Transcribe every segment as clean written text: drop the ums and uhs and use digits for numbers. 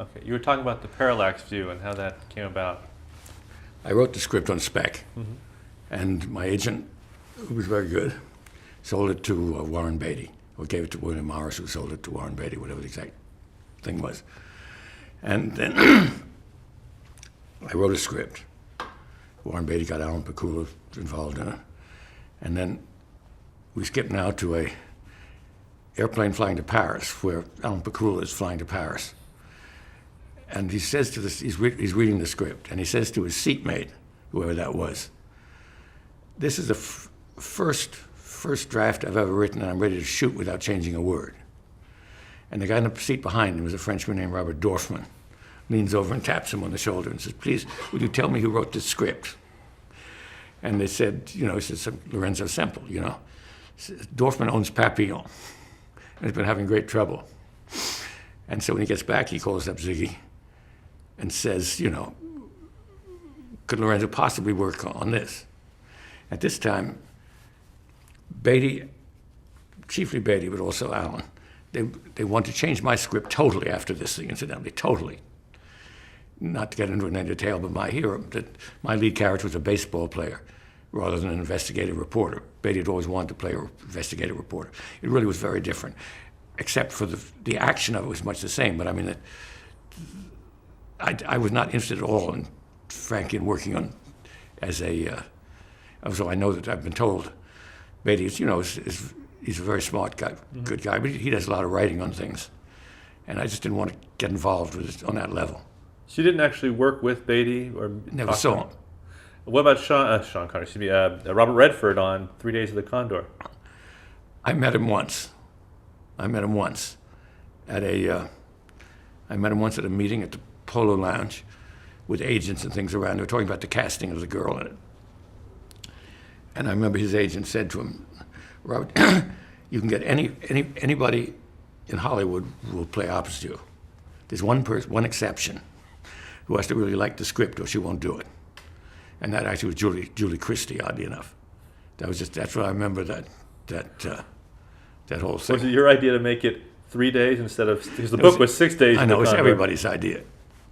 Okay, you were talking about the parallax view and how that came about. I wrote the script on spec, and my agent, who was very good, sold it to Warren Beatty, or gave it to William Morris, who sold it to Warren Beatty, whatever the exact thing was. And then I wrote a script. Warren Beatty got Alan Pakula involved in it. And then we skip now to a airplane flying to Paris, where Alan Pakula is flying to Paris. And he says to this, he's reading the script, and he says to his seatmate, whoever that was, "This is the first draft I've ever written, and I'm ready to shoot without changing a word." And the guy in the seat behind him was a Frenchman named Robert Dorfman, leans over and taps him on the shoulder and says, "Please, would you tell me who wrote this script?" And they said, he says, "Lorenzo Semple, Dorfman owns Papillon, and he's been having great trouble." And so when he gets back, he calls up Ziggy and says, "Could Lorenzo possibly work on this?" At this time, Beatty, chiefly Beatty, but also Alan, they want to change my script totally after this thing, incidentally, totally. Not to get into any detail, but my lead character was a baseball player rather than an investigative reporter. Beatty had always wanted to play an investigative reporter. It really was very different, except for the action of it was much the same. But I mean, I was not interested at all in Frankie in working on as a. So I know that I've been told Beatty is, he's a very smart guy, good guy, but he does a lot of writing on things, and I just didn't want to get involved with it on that level. So you didn't actually work with Beatty or never saw him. What about Sean Connery? Excuse me, Robert Redford on 3 Days of the Condor. I met him once. I met him once at a meeting at the Polo Lounge with agents and things around. They were talking about the casting of the girl in it. And I remember his agent said to him, "Robert, you can get anybody in Hollywood who will play opposite you. There's one exception, who has to really like the script or she won't do it." And that actually was Julie Christie, oddly enough. That's what I remember that whole thing. Was it your idea to make it 3 days instead of, because the book was 6 days? I know, it was everybody's idea.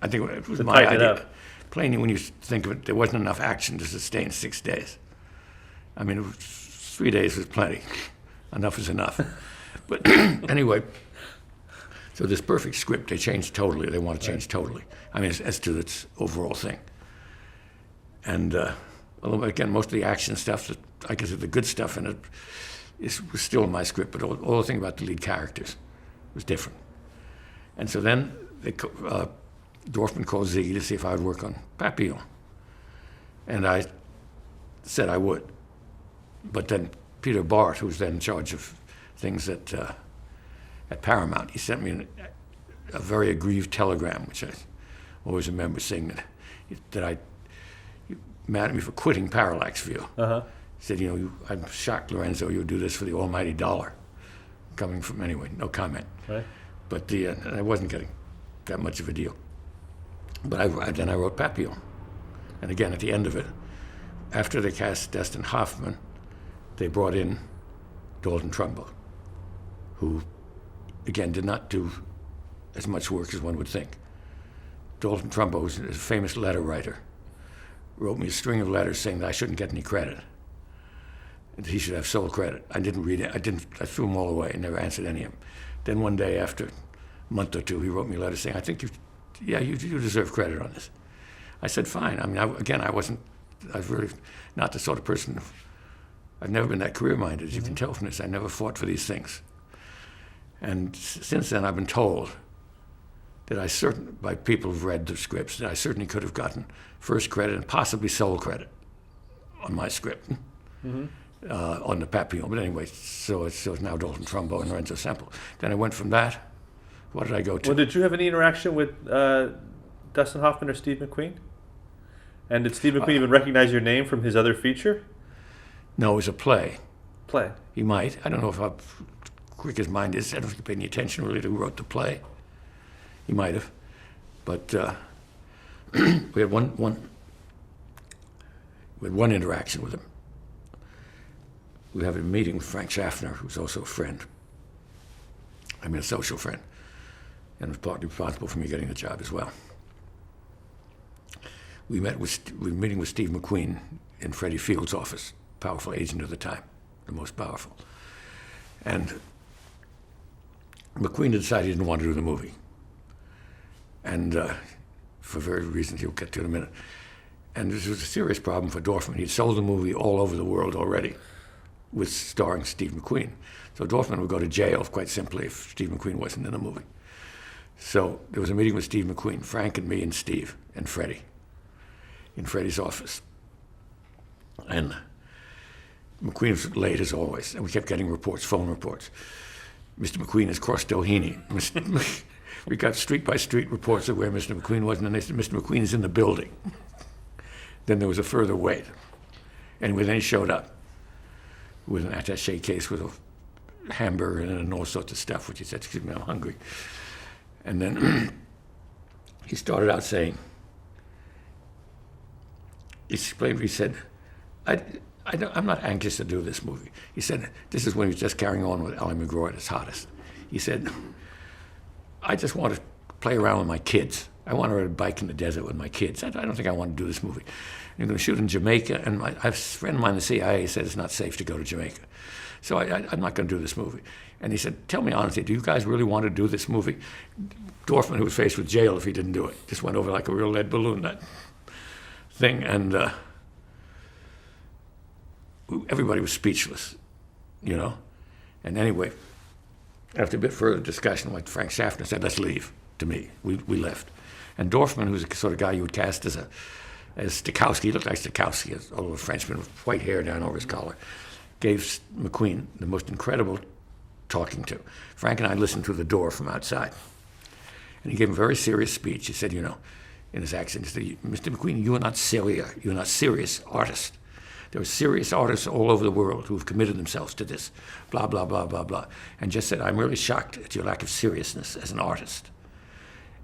I think it was my idea. Plainly, when you think of it, there wasn't enough action to sustain 6 days. I mean, 3 days was plenty. Enough is enough. But anyway, so this perfect script, they changed totally. They want to change totally. I mean, as to its overall thing. And although, again, most of the action stuff, I guess the good stuff in it was still in my script, but all the thing about the lead characters was different. And so then Dorfman called Ziggy to see if I would work on Papillon. And I said I would. But then Peter Bart, who was then in charge of things at Paramount, he sent me a very aggrieved telegram, which I always remember seeing, that he mad at me for quitting Parallax View. He said, "I'm shocked, Lorenzo, you'll do this for the almighty dollar." Coming from, anyway, no comment. Right. But I wasn't getting that much of a deal. But then I wrote Papillon. And again, at the end of it, after they cast Dustin Hoffman, they brought in Dalton Trumbo, who, again, did not do as much work as one would think. Dalton Trumbo was a famous letter writer, wrote me a string of letters saying that I shouldn't get any credit, and he should have sole credit. I didn't read it. I threw them all away and never answered any of them. Then one day, after a month or two, he wrote me a letter saying, "I think you deserve credit on this." I said, "Fine." I mean, I was really not the sort of person. I've never been that career-minded, as you can tell from this. I never fought for these things. And since then, I've been told that by people who've read the scripts, that I certainly could have gotten first credit and possibly sole credit on my script, on the Papillon. But anyway, so it's now Dalton Trumbo and Lorenzo Semple. Then I went from that. What did I go to? Well, did you have any interaction with Dustin Hoffman or Steve McQueen? And did Steve McQueen even recognize your name from his other feature? No, it was a play. Play? He might. I don't know how quick his mind is. I don't think he paid any attention really to who wrote the play. He might have. But we had one interaction with him. We have a meeting with Frank Schaffner, who's also a friend. I mean, a social friend. and was partly responsible for me getting the job as well. We were meeting with Steve McQueen in Freddie Field's office, powerful agent of the time, the most powerful. And McQueen decided he didn't want to do the movie. And for various reasons he'll get to in a minute. And this was a serious problem for Dorfman. He'd sold the movie all over the world already, with starring Steve McQueen. So Dorfman would go to jail, quite simply, if Steve McQueen wasn't in the movie. So there was a meeting with Steve McQueen, Frank and me and Steve and Freddie, in Freddie's office. And McQueen was late as always, and we kept getting reports, phone reports. Mr. McQueen has crossed Doheny. We got street-by-street reports of where Mr. McQueen was, and then they said, Mr. McQueen is in the building. Then there was a further wait. Anyway, then he showed up with an attaché case with a hamburger and all sorts of stuff, which he said, excuse me, I'm hungry. And then he started out saying, he said, I'm not anxious to do this movie. He said, this is when he was just carrying on with Ally McGraw at his hottest. He said, I just want to play around with my kids. I want to ride a bike in the desert with my kids. I don't think I want to do this movie. I'm going to shoot in Jamaica, and a friend of mine in the CIA said it's not safe to go to Jamaica. So I'm not going to do this movie. And he said, tell me honestly, do you guys really want to do this movie? Dorfman, who was faced with jail if he didn't do it, just went over like a real lead balloon, that thing. And everybody was speechless, you know. And anyway, after a bit further discussion, like Frank Schaffner said, let's leave, to me. We left. And Dorfman, who's the sort of guy you would cast as Stokowski, he looked like Stokowski, although a Frenchman with white hair down over his collar, gave McQueen the most incredible talking to. Frank and I listened through the door from outside. And he gave him a very serious speech. He said, you know, in his accent, he said, Mr. McQueen, you are not serious. You're not serious artist. There are serious artists all over the world who have committed themselves to this, blah, blah, blah, blah, blah. And just said, I'm really shocked at your lack of seriousness as an artist.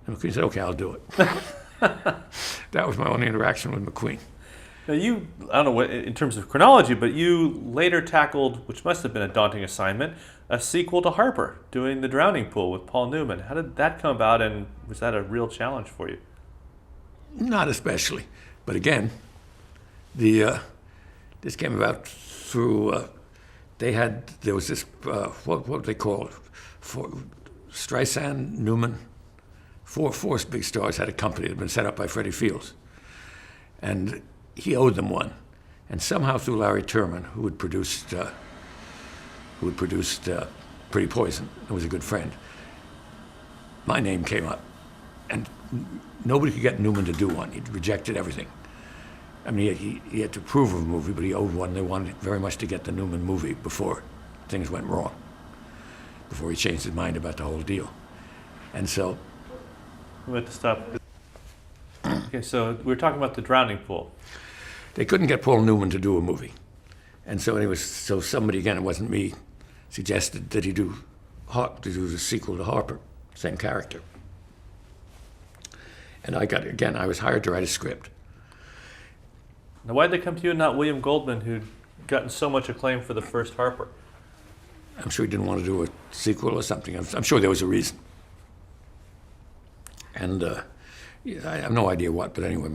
And McQueen said, okay, I'll do it. That was my only interaction with McQueen. Now you, I don't know what in terms of chronology, but you later tackled, which must have been a daunting assignment, a sequel to Harper, doing The Drowning Pool with Paul Newman. How did that come about, and was that a real challenge for you? Not especially. But again, this came about through, there was this, what were they called? Streisand, Newman, four big stars had a company that had been set up by Freddie Fields. And he owed them one. And somehow through Larry Terman, who had produced Pretty Poison, and was a good friend, my name came up. And nobody could get Newman to do one. He rejected everything. I mean, he had to approve of a movie, but he owed one. They wanted very much to get the Newman movie before things went wrong, before he changed his mind about the whole deal. And so... We have to stop. Okay, so we were talking about The Drowning Pool. They couldn't get Paul Newman to do a movie. And so anyway, so somebody, again, it wasn't me, suggested that he do the sequel to Harper, same character. And I was hired to write a script. Now, why did they come to you and not William Goldman, who'd gotten so much acclaim for the first Harper? I'm sure he didn't want to do a sequel or something. I'm sure there was a reason. And I have no idea what, but anyway,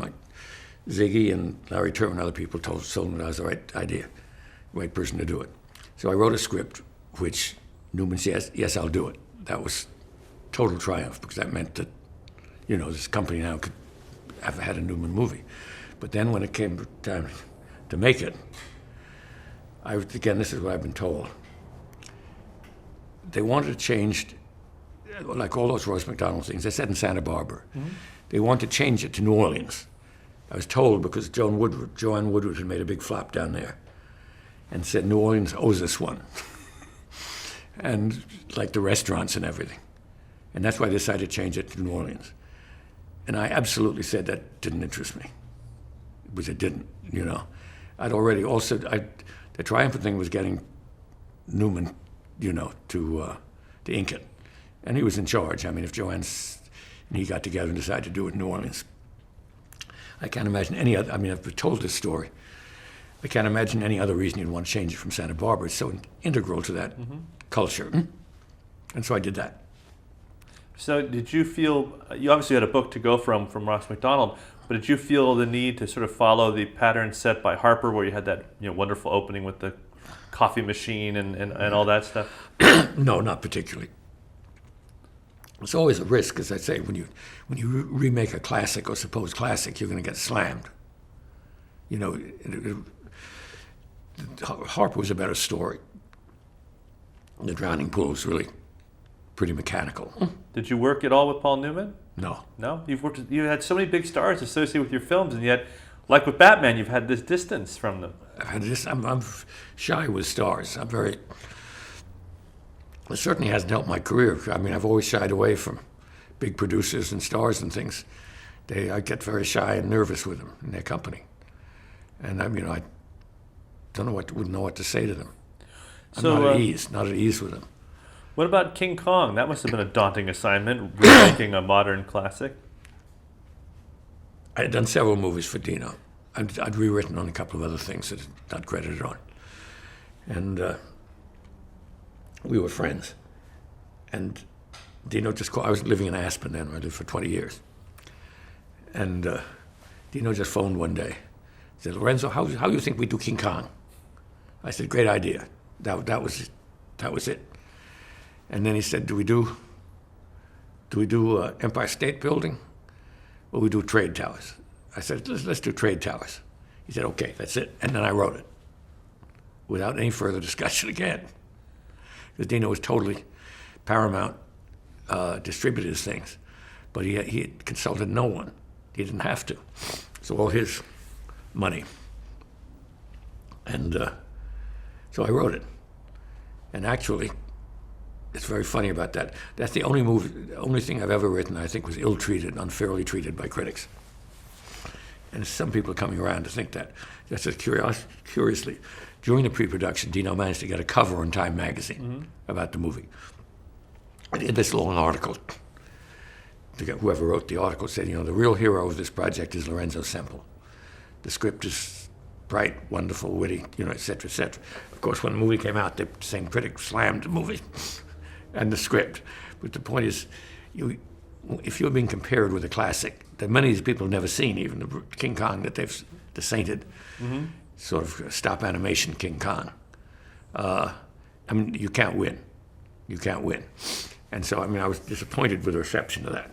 Ziggy and Larry Terman and other people told me that was the right idea, the right person to do it. So I wrote a script, which Newman said, yes, I'll do it. That was total triumph, because that meant that, you know, this company now could have had a Newman movie. But then when it came time to make it, this is what I've been told. They wanted to change, like all those Royce McDonald things, they said in Santa Barbara. Mm-hmm. They wanted to change it to New Orleans. I was told because Joanne Woodward had made a big flop down there and said New Orleans owes us one. And like the restaurants and everything. And that's why they decided to change it to New Orleans. And I absolutely said that didn't interest me. Because it didn't, you know. The triumphant thing was getting Newman, you know, to ink it. And he was in charge. I mean, if Joanne and he got together and decided to do it in New Orleans, I can't imagine any other, I mean, I've told this story. I can't imagine any other reason you'd want to change it from Santa Barbara. It's so integral to that culture. And so I did that. So did you feel, you obviously had a book to go from Ross McDonald, but did you feel the need to sort of follow the pattern set by Harper, where you had that wonderful opening with the coffee machine and all that stuff? No, not particularly. It's always a risk, as I say, when you remake a classic or supposed classic, you're going to get slammed. Harper was a better story. The Drowning Pool was really pretty mechanical. Did you work at all with Paul Newman? No. No? You had so many big stars associated with your films, and yet, like with Batman, you've had this distance from them. I'm shy with stars. It certainly hasn't helped my career. I mean, I've always shied away from big producers and stars and things. I get very shy and nervous with them in their company. And I wouldn't know what to say to them. I'm not at ease with them. What about King Kong? That must have been a daunting assignment, remaking a modern classic. I had done several movies for Dino. I'd rewritten on a couple of other things that are not credited on. And we were friends. And Dino just called. I was living in Aspen then, where I lived for 20 years. And Dino just phoned one day. He said, "Lorenzo, how do you think we do King Kong?" I said, "Great idea." That was it. And then he said, "Do we do Empire State Building, or we do Trade Towers?" I said, let's do Trade Towers. He said, "Okay, that's it." And then I wrote it, without any further discussion again. Because Dino was totally Paramount, distributed his things, but he had consulted no one. He didn't have to. So all his money. And so I wrote it. And actually, it's very funny about that. That's the only thing I've ever written I think was ill-treated, unfairly treated by critics. And some people are coming around to think that. Just as curiously, during the pre-production, Dino managed to get a cover in Time magazine about the movie. I did this long article. Whoever wrote the article said, the real hero of this project is Lorenzo Semple. The script is bright, wonderful, witty, et cetera, et cetera. Of course, when the movie came out, the same critic slammed the movie and the script. But the point is, if you're being compared with a classic that many of these people have never seen, even the King Kong that they've the sainted sort of stop animation King Kong, you can't win. You can't win. And so, I was disappointed with the reception of that.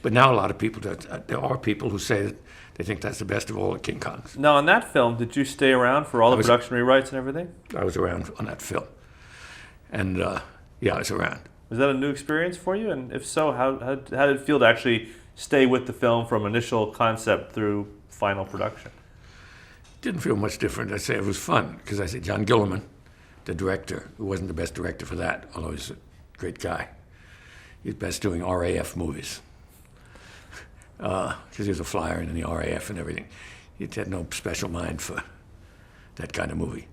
But now a lot of people, there are people who say that they think that's the best of all the King Kongs. Now, on that film, did you stay around for all the production rewrites and everything? I was around on that film. And, yeah, I was around. Was that a new experience for you? And if so, how did it feel to actually stay with the film from initial concept through final production? Didn't feel much different. I'd say it was fun, because I said John Gillerman, the director, who wasn't the best director for that, although he's a great guy. He's best doing RAF movies. Because he was a flyer in the RAF and everything. He had no special mind for that kind of movie.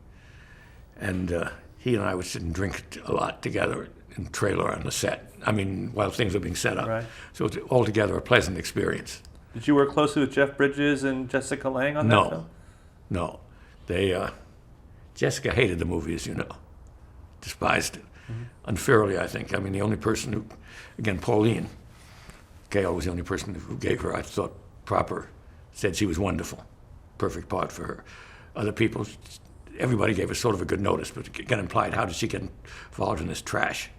And he and I would sit and drink a lot together in the trailer on the set. While things were being set up. Right. So it's altogether a pleasant experience. Did you work closely with Jeff Bridges and Jessica Lange on that film? No. Jessica hated the movie, as you know. Despised it. Unfairly, I think. The only person who, again, Pauline Kael was the only person who gave her, I thought, proper, said she was wonderful. Perfect part for her. Other people, everybody gave her sort of a good notice, but again implied, how did she get involved in this trash?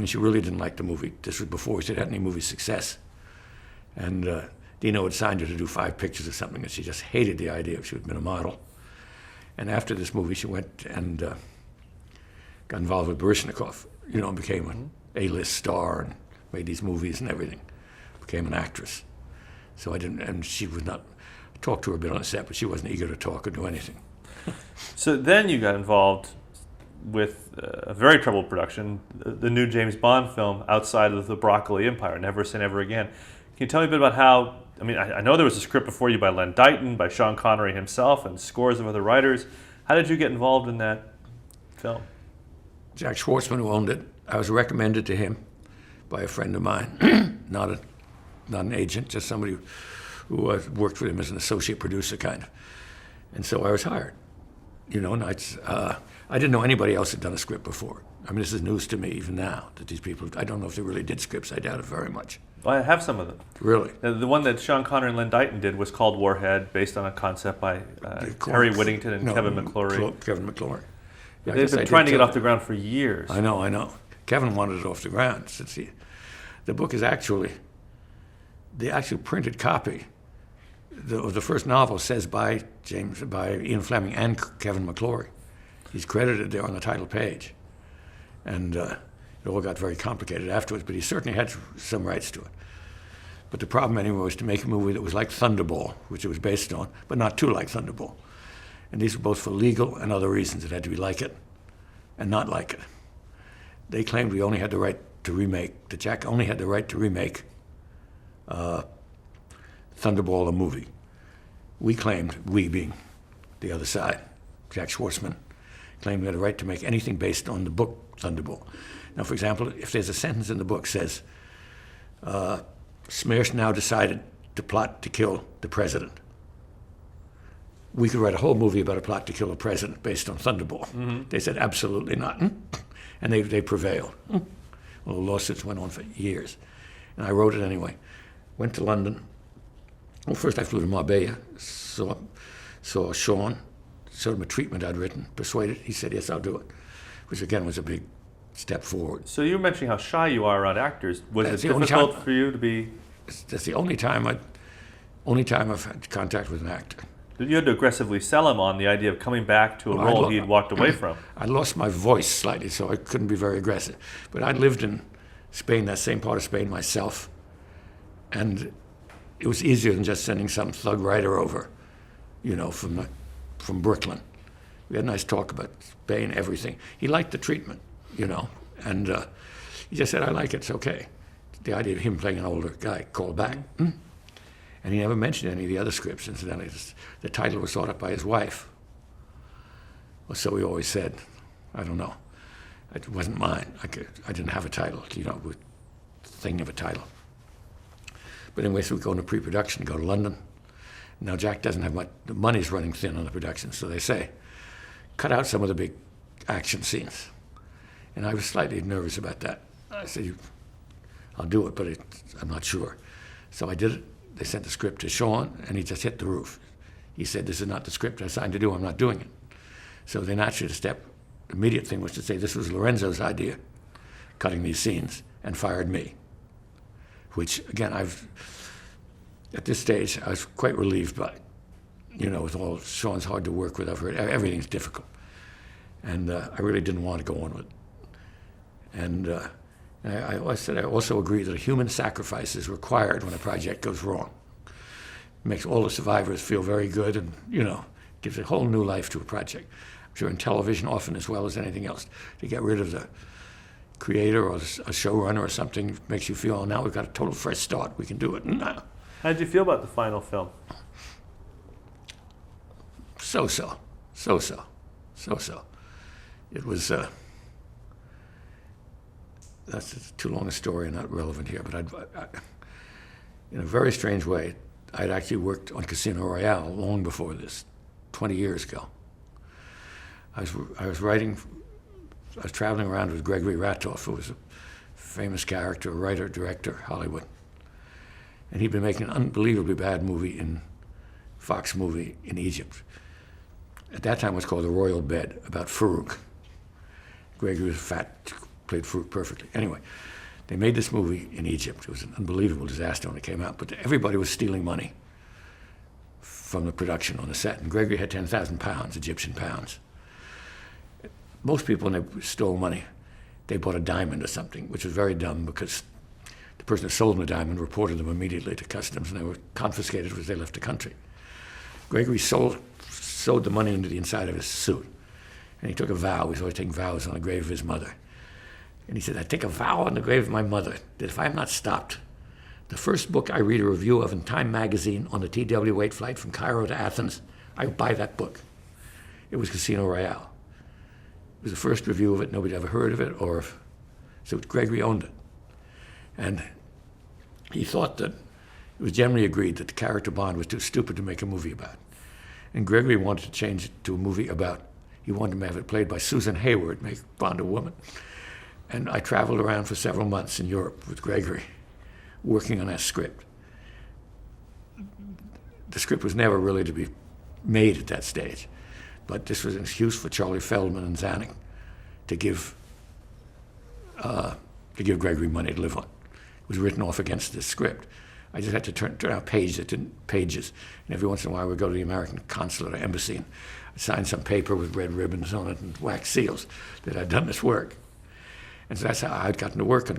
She really didn't like the movie. This was before she'd had any movie success. And Dino had signed her to do 5 pictures or something, and she just hated the idea. She had been a model. And after this movie, she went and got involved with Baryshnikov, and became an A-list star and made these movies and everything. Became an actress. So and she would not talk to her a bit on the set, but she wasn't eager to talk or do anything. So then you got involved with a very troubled production, the new James Bond film, Outside of the Broccoli Empire, Never Say Never Again. Can you tell me a bit about how, I know there was a script before you by Len Deighton, by Sean Connery himself, and scores of other writers. How did you get involved in that film? Jack Schwartzman, who owned it, I was recommended to him by a friend of mine, not an agent, just somebody who worked with him as an associate producer, kind of. And so I was hired. You know, and I didn't know anybody else had done a script before. I mean, this is news to me even now, that these people, I don't know if they really did scripts. I doubt it very much. Well, I have some of them. Really? The one that Sean Connery and Len Dighton did was called Warhead, based on a concept by Harry Whittington and Kevin McClory. Kevin McClory. Yeah, They've been trying to get off the ground for years. I know. Kevin wanted it off the ground. Since the book is actually, the actual printed copy of the first novel says by Ian Fleming and Kevin McClory. He's credited there on the title page. And it all got very complicated afterwards, but he certainly had some rights to it. But the problem anyway was to make a movie that was like Thunderball, which it was based on, but not too like Thunderball. And these were both for legal and other reasons. It had to be like it and not like it. They claimed we only had the right to remake, that Jack only had the right to remake Thunderball, the movie. We claimed, we being the other side, Jack Schwartzman, claimed we had a right to make anything based on the book Thunderball. Now, for example, if there's a sentence in the book says, Smersh now decided to plot to kill the president. We could write a whole movie about a plot to kill a president based on Thunderball. Mm-hmm. They said, absolutely not. And they prevailed. Well, the lawsuits went on for years. And I wrote it anyway. Went to London. Well, first I flew to Marbella, saw Sean, showed him a treatment I'd written, persuaded. He said, yes, I'll do it, which again was a big step forward. So you were mentioning how shy you are around actors. Was it difficult for you to be? That's the only time I've had contact with an actor. You had to aggressively sell him on the idea of coming back to a role he'd walked away from. I lost my voice slightly, so I couldn't be very aggressive. But I'd lived in Spain, that same part of Spain myself, and it was easier than just sending some thug writer over, you know, from Brooklyn. We had a nice talk about Spain, everything. He liked the treatment, you know, and he just said, I like it, it's okay. The idea of him playing an older guy, called back. Mm-hmm. And he never mentioned any of the other scripts, incidentally. The title was thought up by his wife. Well, so he always said. I don't know. It wasn't mine. I didn't have a title, you know, with thing of a title. But anyway, so we go into pre-production, go to London. Now Jack doesn't have much, the money's running thin on the production, so they say, cut out some of the big action scenes. And I was slightly nervous about that. I said, I'll do it, but I'm not sure. So I did it. They sent the script to Sean, and he just hit the roof. He said, this is not the script I signed to do, I'm not doing it. So they naturally the immediate thing was to say this was Lorenzo's idea, cutting these scenes, and fired me. Which, again, at this stage, I was quite relieved by, you know, with all, Sean's hard to work with, I've heard, everything's difficult. And I really didn't want to go on with it. And I also agree that a human sacrifice is required when a project goes wrong. It makes all the survivors feel very good and, you know, gives a whole new life to a project. I'm sure in television often as well as anything else, to get rid of the creator or a showrunner or something makes you feel, oh, now we've got a total fresh start, we can do it. No. How did you feel about the final film? So-so. It was... That's too long a story and not relevant here, but in a very strange way, I'd actually worked on Casino Royale long before this, 20 years ago. I was traveling around with Gregory Ratoff, who was a famous character, writer, director, Hollywood. And he'd been making an unbelievably bad movie Fox movie in Egypt. At that time it was called The Royal Bed, about Farouk. Gregory was fat, played Farouk perfectly. Anyway, they made this movie in Egypt. It was an unbelievable disaster when it came out, but everybody was stealing money from the production on the set. And Gregory had 10,000 pounds, Egyptian pounds. Most people, when they stole money, they bought a diamond or something, which was very dumb because the person who sold them the diamond reported them immediately to customs and they were confiscated as they left the country. Gregory sewed the money into the inside of his suit. And he took a vow. He was always taking vows on the grave of his mother. And he said, I take a vow on the grave of my mother that if I am not stopped, the first book I read a review of in Time magazine on the TW-8 flight from Cairo to Athens, I buy that book. It was Casino Royale. It was the first review of it. Nobody ever heard of it, so Gregory owned it. And he thought that it was generally agreed that the character Bond was too stupid to make a movie about. And Gregory wanted to change it to a movie about He wanted to have it played by Susan Hayward, make Bond a woman. And I traveled around for several months in Europe with Gregory, working on that script. The script was never really to be made at that stage, but this was an excuse for Charlie Feldman and Zanuck to give Gregory money to live on. It was written off against this script. I just had to turn out pages, and every once in a while we'd go to the American consulate or embassy and sign some paper with red ribbons on it and wax seals that I'd done this work. And so that's how I'd gotten to work on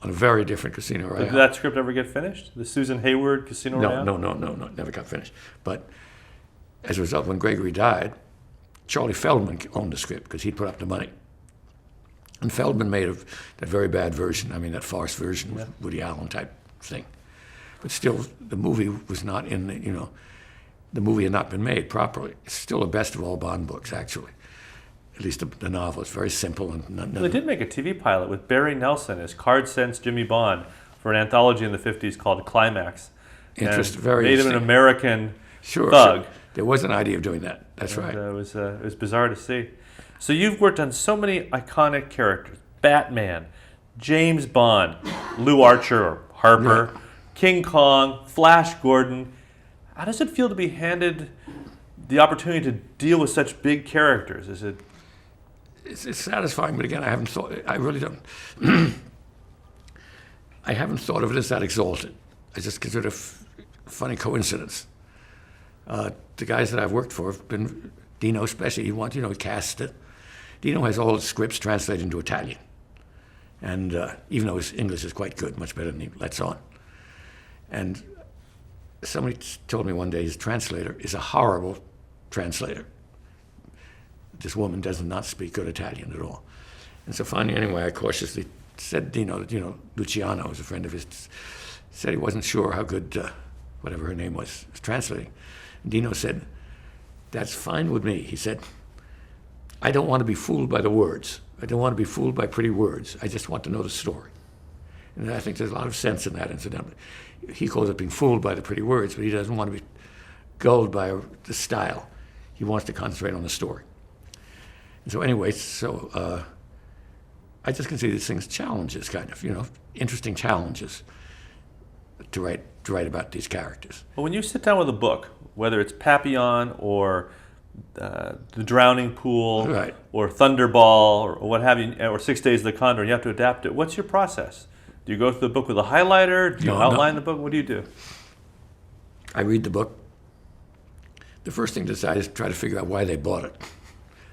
a very different Casino Royale. Did that script ever get finished? The Susan Hayward Casino Royale? No, never got finished. But as a result, when Gregory died, Charlie Feldman owned the script because he'd put up the money. And Feldman made that very bad version, that farce version with Woody Allen type thing. But still, the movie was not the movie had not been made properly. It's still the best of all Bond books, actually. At least the novel. It's very simple. They did make a TV pilot with Barry Nelson as Card Sense Jimmy Bond for an anthology in the 50s called Climax. Very made him an American thug. Sure. There was an idea of doing that. That's right. It was bizarre to see. So you've worked on so many iconic characters. Batman, James Bond, Lou Archer or Harper, King Kong, Flash Gordon. How does it feel to be handed the opportunity to deal with such big characters? Is it... It's satisfying, but again, I really don't. I haven't thought of it as that exalted. I just consider it a funny coincidence. The guys that I've worked for have been, Dino especially, he cast it. Dino has all the scripts translated into Italian. And even though his English is quite good, much better than he lets on. And somebody told me one day his translator is a horrible translator. This woman does not speak good Italian at all. And so finally, anyway, I cautiously said Dino that, Luciano was a friend of his, said he wasn't sure how good, whatever her name was translating. And Dino said, "That's fine with me." He said, "I don't want to be fooled by the words. I don't want to be fooled by pretty words. I just want to know the story." And I think there's a lot of sense in that, incidentally. He calls it being fooled by the pretty words, but he doesn't want to be gulled by the style. He wants to concentrate on the story. And so anyway, I just consider these things challenges, kind of, interesting challenges to write about these characters. Well, when you sit down with a book, whether it's Papillon or The Drowning Pool or Thunderball or what have you, or 6 Days of the Condor, and you have to adapt it, what's your process? Do you go through the book with a highlighter? Do you outline the book? What do you do? I read the book. The first thing to decide is to try to figure out why they bought it.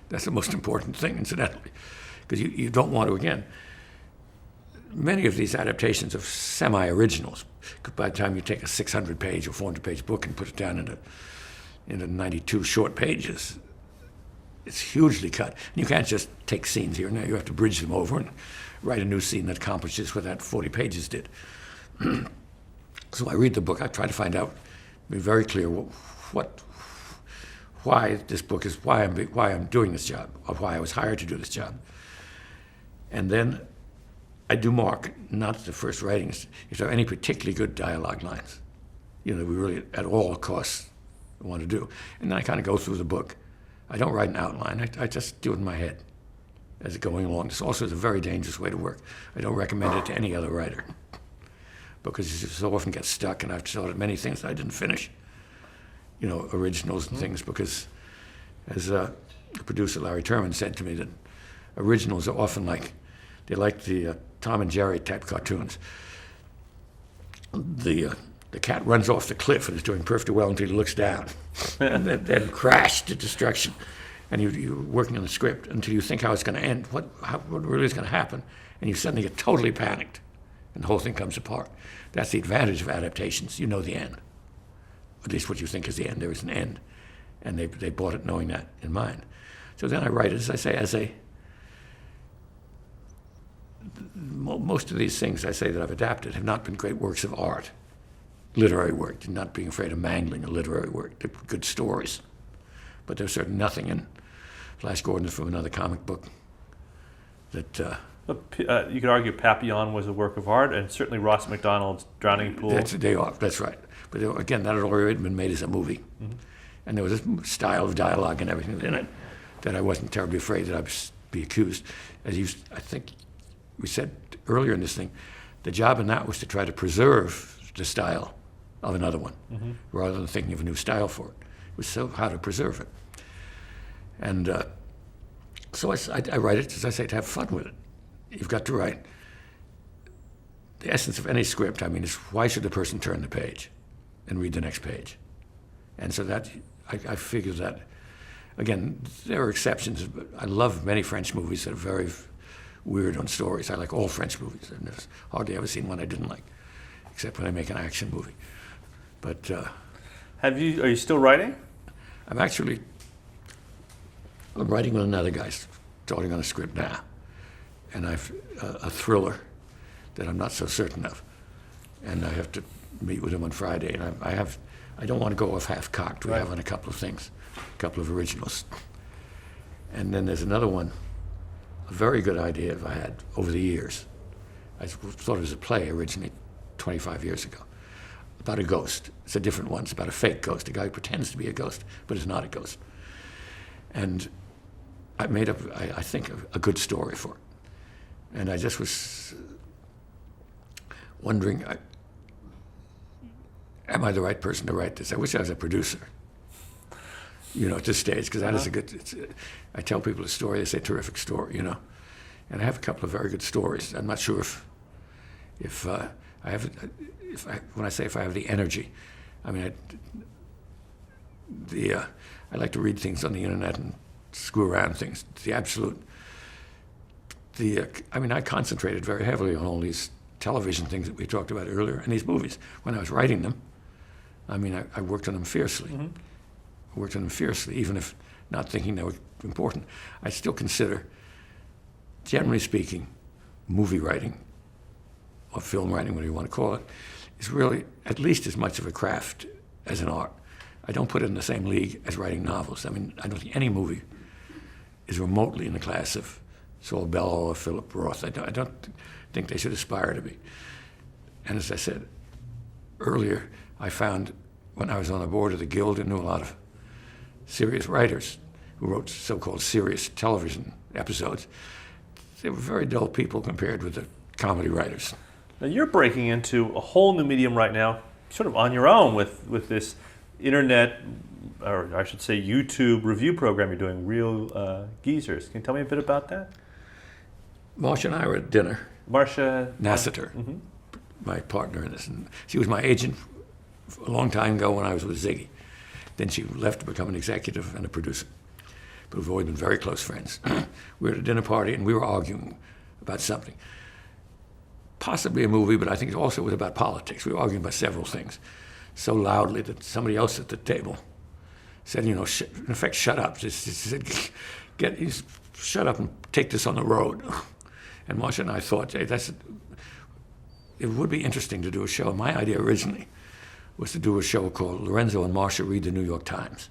That's the most important thing, incidentally, because you don't want to, again, many of these adaptations of semi-originals, by the time you take a 600-page or 400-page book and put it down into 92 short pages, it's hugely cut. And you can't just take scenes here and there. You have to bridge them over and write a new scene that accomplishes what that 40 pages did. So I read the book. I try to find out, be very clear why this book is, why I'm doing this job, or why I was hired to do this job. And then I do mark, not the first writings, if there are any particularly good dialogue lines, that we really, at all costs, want to do. And then I kind of go through the book. I don't write an outline. I just do it in my head as it's going along. This also is a very dangerous way to work. I don't recommend it to any other writer because you so often get stuck, and I've started many things that I didn't finish. Originals and things, because as the producer Larry Terman said to me, that originals are often like the Tom and Jerry type cartoons. The cat runs off the cliff and is doing perfectly well until he looks down, and then crash to destruction. And you're working on the script until you think how it's going to end, what really is going to happen, and you suddenly get totally panicked, and the whole thing comes apart. That's the advantage of adaptations. You know the end. At least what you think is the end. There is an end. And they bought it knowing that in mind. So then I write it, as I say, most of these things I say that I've adapted have not been great works of art, literary work, and not being afraid of mangling a literary work. They're good stories. But there's certainly nothing in Flash Gordon from another comic book that... you could argue Papillon was a work of art, and certainly Ross MacDonald's Drowning Pool. That's right. But again, that had already been made as a movie. Mm-hmm. And there was a style of dialogue and everything in it that I wasn't terribly afraid that I'd be accused. I think we said earlier in this thing, the job in that was to try to preserve the style of another one, rather than thinking of a new style for it. It was so how to preserve it. And so I write it, as I say, to have fun with it. You've got to write. The essence of any script, I mean, is why should the person turn the page and read the next page? And so that, I figure that, again, there are exceptions, but I love many French movies that are very weird on stories. I like all French movies. I've never, hardly ever seen one I didn't like, except when I make an action movie. But are you still writing? I'm writing with another guy, starting on a script now. And I've a thriller that I'm not so certain of. And I have to meet with him on Friday. And I don't want to go off half-cocked. We have on a couple of things, a couple of originals. And then there's another one, a very good idea I had over the years. I thought it was a play originally 25 years ago, about a ghost. It's a different one. It's about a fake ghost, a guy who pretends to be a ghost, but is not a ghost. And I made up, I think, a good story for it. And I just was wondering, am I the right person to write this? I wish I was a producer, at this stage, because that is a good, I tell people a story, they say terrific story, And I have a couple of very good stories. I'm not sure if I have, when I say if I have the energy, I mean, I like to read things on the internet and screw around things. I concentrated very heavily on all these television things that we talked about earlier and these movies. When I was writing them, I worked on them fiercely. I worked on them fiercely, even if not thinking they were important. I still consider, generally speaking, movie writing, or film writing, whatever you want to call it, is really at least as much of a craft as an art. I don't put it in the same league as writing novels. I don't think any movie is remotely in the class of Saul Bellow or Philip Roth. I don't think they should aspire to be. And as I said earlier, I found when I was on the board of the Guild and knew a lot of serious writers who wrote so-called serious television episodes, they were very dull people compared with the comedy writers. Now you're breaking into a whole new medium right now, sort of on your own with this internet, or I should say YouTube review program you're doing, Real Geezers. Can you tell me a bit about that? Marcia and I were at dinner. Marcia Nassiter, my partner in this. And she was my agent a long time ago when I was with Ziggy. Then she left to become an executive and a producer. But we've always been very close friends. We were at a dinner party and we were arguing about something. Possibly a movie, but I think it also was about politics. We were arguing about several things so loudly that somebody else at the table said, in effect, shut up. Just said, shut up and take this on the road. And Marcia and I thought, hey, it would be interesting to do a show. My idea originally was to do a show called Lorenzo and Marcia Read the New York Times,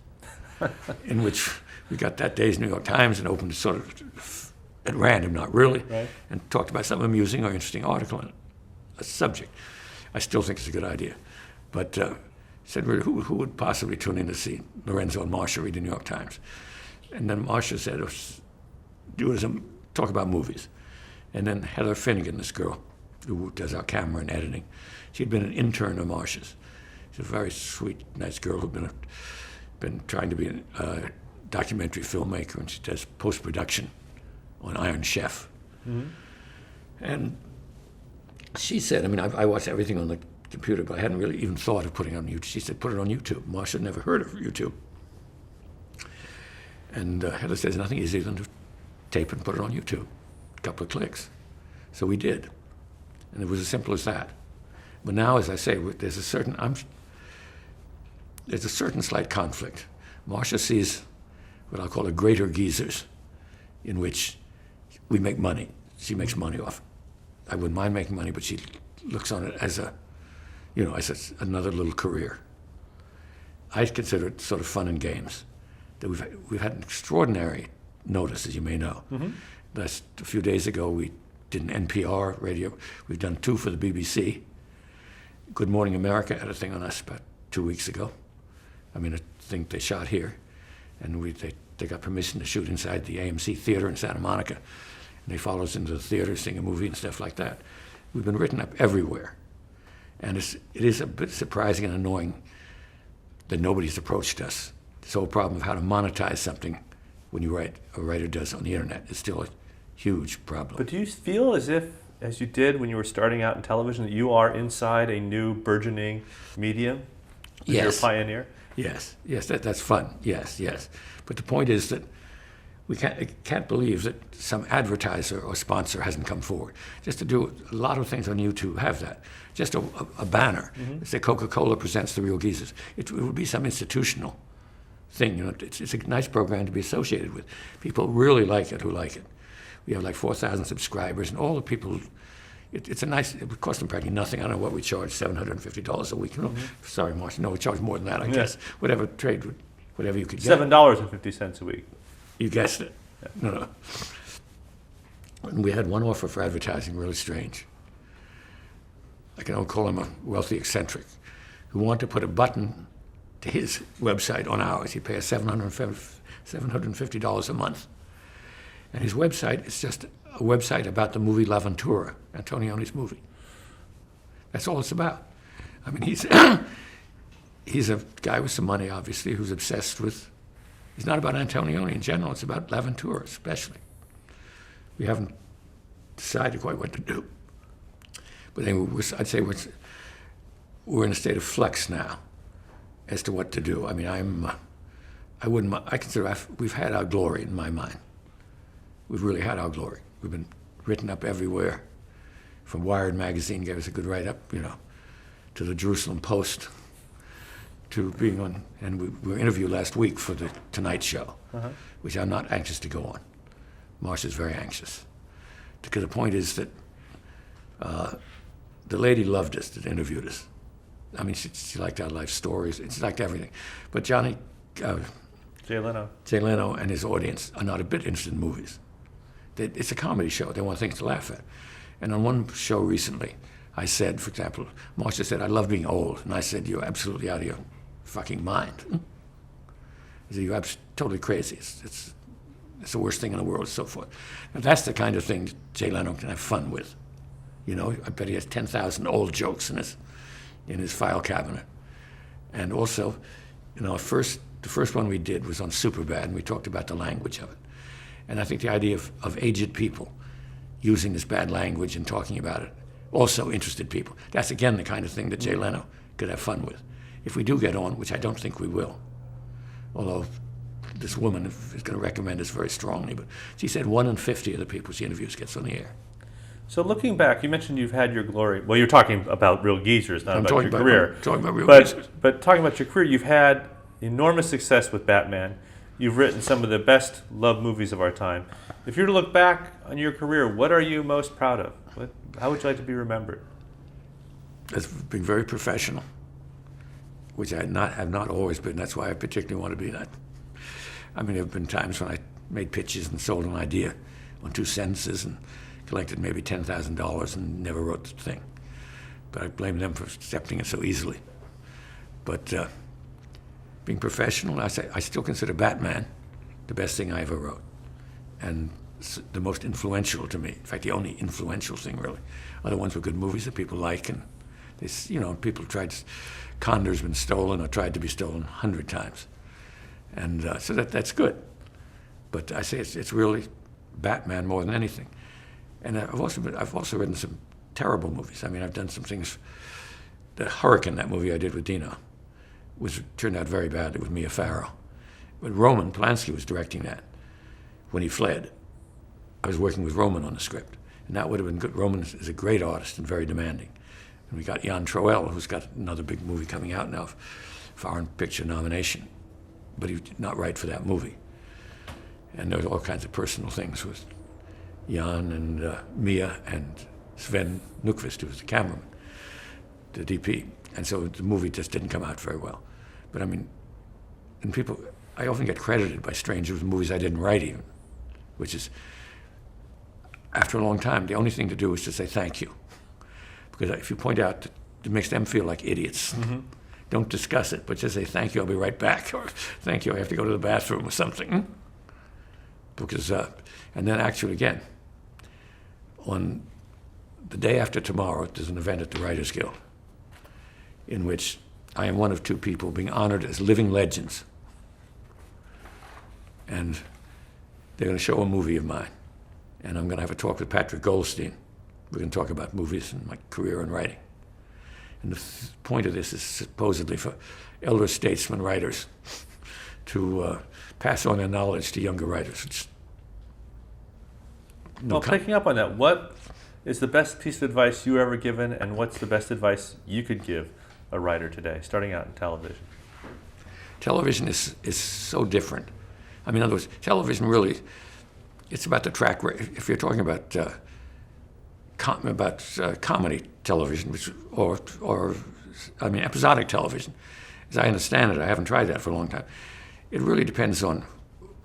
in which we got that day's New York Times and opened it sort of at random, not really, and talked about some amusing or interesting article on a subject. I still think it's a good idea. But said, who would possibly tune in to see Lorenzo and Marcia Read the New York Times? And then Marcia said, talk about movies. And then Heather Finnegan, this girl who does our camera and editing, she'd been an intern of Marcia's. She's a very sweet, nice girl who'd been trying to be a documentary filmmaker, and she does post-production on Iron Chef. And she said, I watched everything on the computer, but I hadn't really even thought of putting it on YouTube. She said, put it on YouTube. Marcia had never heard of YouTube. And Heather says, nothing easier than to tape and put it on YouTube. A couple of clicks. So we did. And it was as simple as that. But now, as I say, there's a certain slight conflict. Marcia sees what I'll call a greater Geezers, in which we make money. She makes money off it. I wouldn't mind making money, but she looks on it as another little career. I consider it sort of fun and games. That we've had an extraordinary notice, as you may know. Just a few days ago, we did an NPR radio. We've done 2 for the BBC. Good Morning America had a thing on us about 2 weeks ago. I think they shot here, and they they got permission to shoot inside the AMC theater in Santa Monica. And they follow us into the theater, sing a movie and stuff like that. We've been written up everywhere. And it is a bit surprising and annoying that nobody's approached us. This whole problem of how to monetize something when a writer does on the internet is still a huge problem. But do you feel as you did when you were starting out in television, that you are inside a new burgeoning medium? Yes. You're a pioneer? Yes, that's fun. Yes. But the point is that we can't believe that some advertiser or sponsor hasn't come forward. Just to do a lot of things on YouTube have that. Just a banner. Say Coca-Cola presents The Real Geezers. It would be some institutional thing. You know, it's a nice program to be associated with. People really like it who like it. We have like 4,000 subscribers, and all the people. It's a nice. It would cost them practically nothing. I don't know what we charge, $750 a week. No, sorry, Marcia. No, we charge more than that. I guess whatever you could get. $7.50 a week. You guessed it. Yeah. No. And we had one offer for advertising, really strange. I can only call him a wealthy eccentric, who wanted to put a button to his website on ours. He'd pay us $750 a month. And his website is just a website about the movie L'Avventura, Antonioni's movie. That's all it's about. I mean, he's a guy with some money, obviously, who's obsessed with. It's not about Antonioni in general. It's about L'Avventura, especially. We haven't decided quite what to do. But anyway, I'd say we're in a state of flux now as to what to do. I mean, I consider we've had our glory in my mind. We've really had our glory. We've been written up everywhere. From Wired magazine gave us a good write-up, to the Jerusalem Post, to being on, and we were interviewed last week for the Tonight Show, which I'm not anxious to go on. Marcia's very anxious. Because the point is that the lady loved us that interviewed us. I mean, she liked our life stories. She liked everything. But Jay Leno and his audience are not a bit interested in movies. It's a comedy show. They want things to laugh at. And on one show recently, I said, for example, Marcia said, "I love being old." And I said, "You're absolutely out of your fucking mind." He said, "You're totally crazy. It's the worst thing in the world," and so forth. Now, that's the kind of thing Jay Leno can have fun with. I bet he has 10,000 old jokes in his file cabinet. And also, the first one we did was on Superbad, and we talked about the language of it. And I think the idea of aged people using this bad language and talking about it also interested people. That's, again, the kind of thing that Jay Leno could have fun with. If we do get on, which I don't think we will, although this woman is going to recommend us very strongly, but she said 1 in 50 of the people she interviews gets on the air. So looking back, you mentioned you've had your glory. Well, you're talking about Real Geezers, not about your career. I'm talking about Real Geezers. But talking about your career, you've had enormous success with Batman. You've written some of the best love movies of our time. If you were to look back on your career, what are you most proud of? How would you like to be remembered? As being very professional, which I have not always been. That's why I particularly want to be that. I mean, there have been times when I made pitches and sold an idea on 2 sentences and collected maybe $10,000 and never wrote the thing. But I blame them for accepting it so easily. But being professional, I still consider Batman the best thing I ever wrote, and the most influential to me. In fact, the only influential thing, really. Other ones were good movies that people like, and people tried. Condor's been stolen or tried to be stolen 100 times, and so that's good. But I say it's really Batman more than anything. And I've also written some terrible movies. I mean, I've done some things. The Hurricane, that movie I did with Dino, turned out very badly with Mia Farrow. But Roman Polanski was directing that when he fled. I was working with Roman on the script, and that would have been good. Roman is a great artist and very demanding. And we got Jan Troell, who's got another big movie coming out now, foreign picture nomination, but he did not write for that movie. And there was all kinds of personal things with Jan and Mia and Sven Nykvist, who was the cameraman, the DP. And so the movie just didn't come out very well. But I mean, I often get credited by strangers with movies I didn't write even, which is, after a long time, the only thing to do is to say thank you. Because if you point out, it makes them feel like idiots. Don't discuss it, but just say thank you, I'll be right back. Or thank you, I have to go to the bathroom or something. because, and then actually again, on the day after tomorrow, there's an event at the Writers Guild in which I am one of two people being honored as living legends. And they're going to show a movie of mine. And I'm going to have a talk with Patrick Goldstein. We're going to talk about movies and my career in writing. And the point of this is supposedly for elder statesmen writers to pass on their knowledge to younger writers. Picking up on that, what is the best piece of advice you ever given, and what's the best advice you could give a writer today, starting out in television? Television is so different. I mean, in other words, television really, it's about the track record. If you're talking about comedy television, or episodic television, as I understand it, I haven't tried that for a long time. It really depends on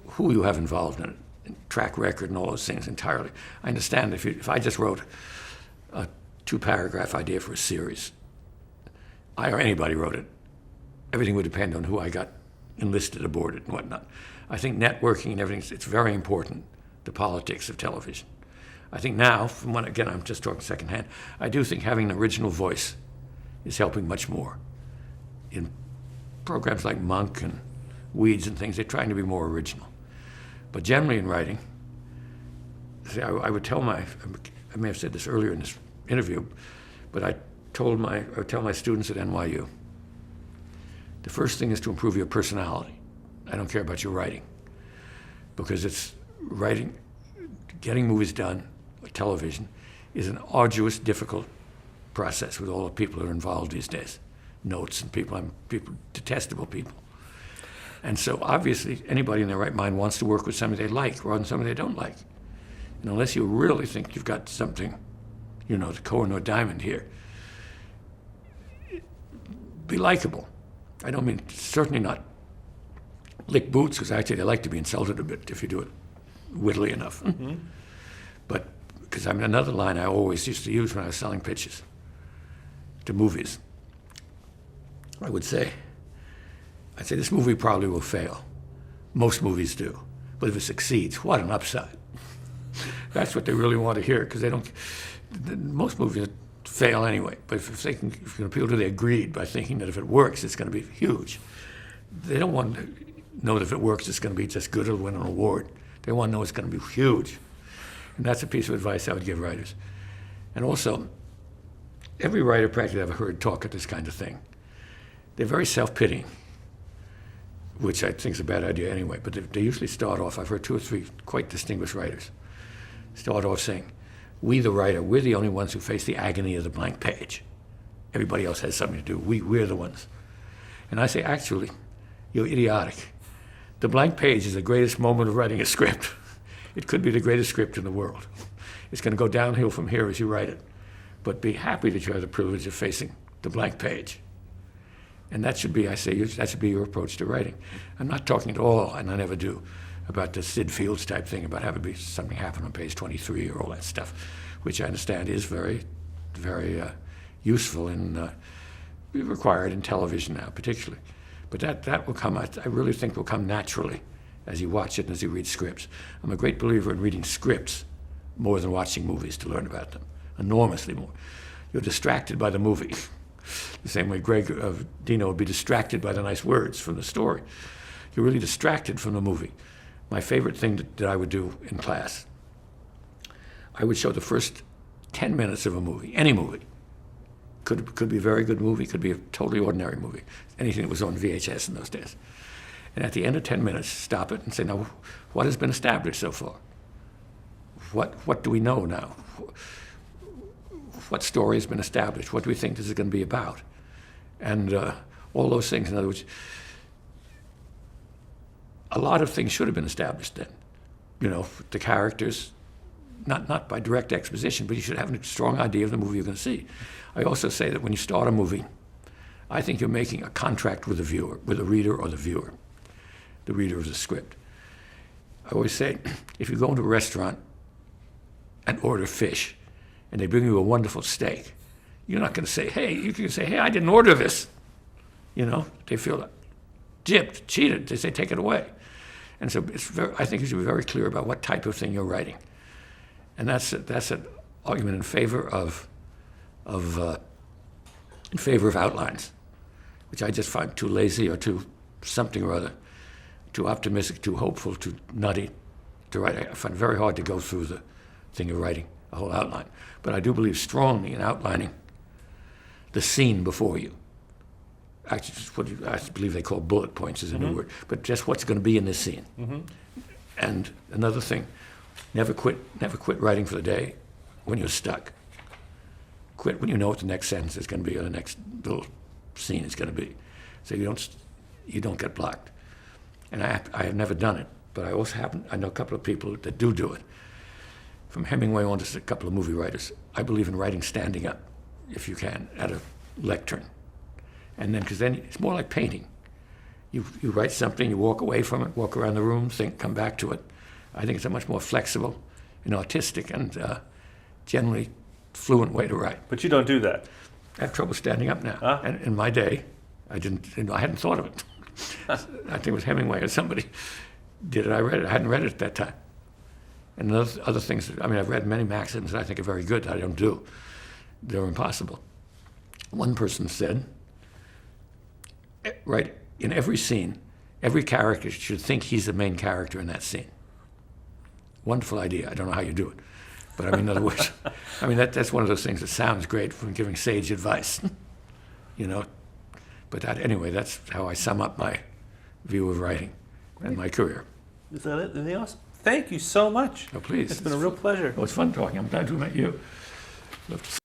who you have involved in it, and track record and all those things entirely. I understand if I just wrote a 2-paragraph idea for a series, I or anybody wrote it, everything would depend on who I got enlisted aboard it and whatnot. I think networking and everything, it's very important, the politics of television. I think now, from when, again, I'm just talking secondhand, I do think having an original voice is helping much more. In programs like Monk and Weeds and things, they're trying to be more original. But generally in writing, see, I would tell I may have said this earlier in this interview, but I tell my students at NYU, the first thing is to improve your personality. I don't care about your writing, because it's writing, getting movies done, television, is an arduous, difficult process with all the people that are involved these days. Notes and people, detestable people. And so obviously anybody in their right mind wants to work with somebody they like rather than somebody they don't like. And unless you really think you've got something, the Koh-i-Noor diamond here, be likable. I don't mean, certainly not lick boots, because actually they like to be insulted a bit if you do it wittily enough. Mm-hmm. But, because another line I always used to use when I was selling pitches to movies, I'd say this movie probably will fail. Most movies do. But if it succeeds, what an upside. That's what they really want to hear, because most movies fail anyway. But if you can appeal to their greed by thinking that if it works, it's going to be huge. They don't want to know that if it works, it's going to be just good or win an award. They want to know it's going to be huge. And that's a piece of advice I would give writers. And also, every writer practically I've heard talk at this kind of thing, they're very self-pitying, which I think is a bad idea anyway, but they usually start off, I've heard 2 or 3 quite distinguished writers start off saying, we the writer, we're the only ones who face the agony of the blank page. Everybody else has something to do. We're the ones. And I say, actually, you're idiotic. The blank page is the greatest moment of writing a script. It could be the greatest script in the world. It's going to go downhill from here as you write it. But be happy that you have the privilege of facing the blank page. And that should be, that should be your approach to writing. I'm not talking at all, and I never do, about the Sid Fields type thing about having something happen on page 23 or all that stuff, which I understand is very, very useful and required in television now, particularly. But that will come, I really think will come naturally as you watch it and as you read scripts. I'm a great believer in reading scripts more than watching movies to learn about them, enormously more. You're distracted by the movie. The same way Dino would be distracted by the nice words from the story. You're really distracted from the movie. My favorite thing that I would do in class, I would show the first 10 minutes of a movie, any movie. Could be a very good movie, could be a totally ordinary movie, anything that was on VHS in those days. And at the end of 10 minutes, stop it and say, now, what has been established so far? What do we know now? What story has been established? What do we think this is going to be about? And all those things. In other words, a lot of things should have been established then. The characters, not by direct exposition, but you should have a strong idea of the movie you're going to see. I also say that when you start a movie, I think you're making a contract with the viewer, with the reader or the viewer, the reader of the script. I always say, if you go into a restaurant and order fish, and they bring you a wonderful steak, you're not going to say, hey, you can say, hey, I didn't order this. They feel gypped, cheated. They say, take it away. And so I think you should be very clear about what type of thing you're writing. And that's an argument in favor of outlines, which I just find too lazy or too something or other, too optimistic, too hopeful, too nutty to write. I find it very hard to go through the thing of writing a whole outline. But I do believe strongly in outlining the scene before you. Actually, just what I believe they call bullet points is a new word, but just what's going to be in this scene. And another thing, never quit writing for the day when you're stuck. Quit when you know what the next sentence is going to be or the next little scene is going to be, so you don't get blocked. And I have never done it, but I know a couple of people that do it. From Hemingway on to a couple of movie writers, I believe in writing standing up, if you can, at a lectern. And then, because then it's more like painting. You write something, you walk away from it, walk around the room, think, come back to it. I think it's a much more flexible and artistic and generally fluent way to write. But you don't do that. I have trouble standing up now. And in my day, I hadn't thought of it. I think it was Hemingway or somebody did it. I read it. I hadn't read it at that time. And other things, I've read many maxims that I think are very good that I don't do. They're impossible. One person said, right, in every scene, every character should think he's the main character in that scene. Wonderful idea. I don't know how you do it. But in other words, that's one of those things that sounds great from giving sage advice, But anyway, that's how I sum up my view of writing and my career. Is that it? Anything else? Thank you so much. Oh, please. It's been a real pleasure. Well, it's fun talking. I'm glad we met you. Love to see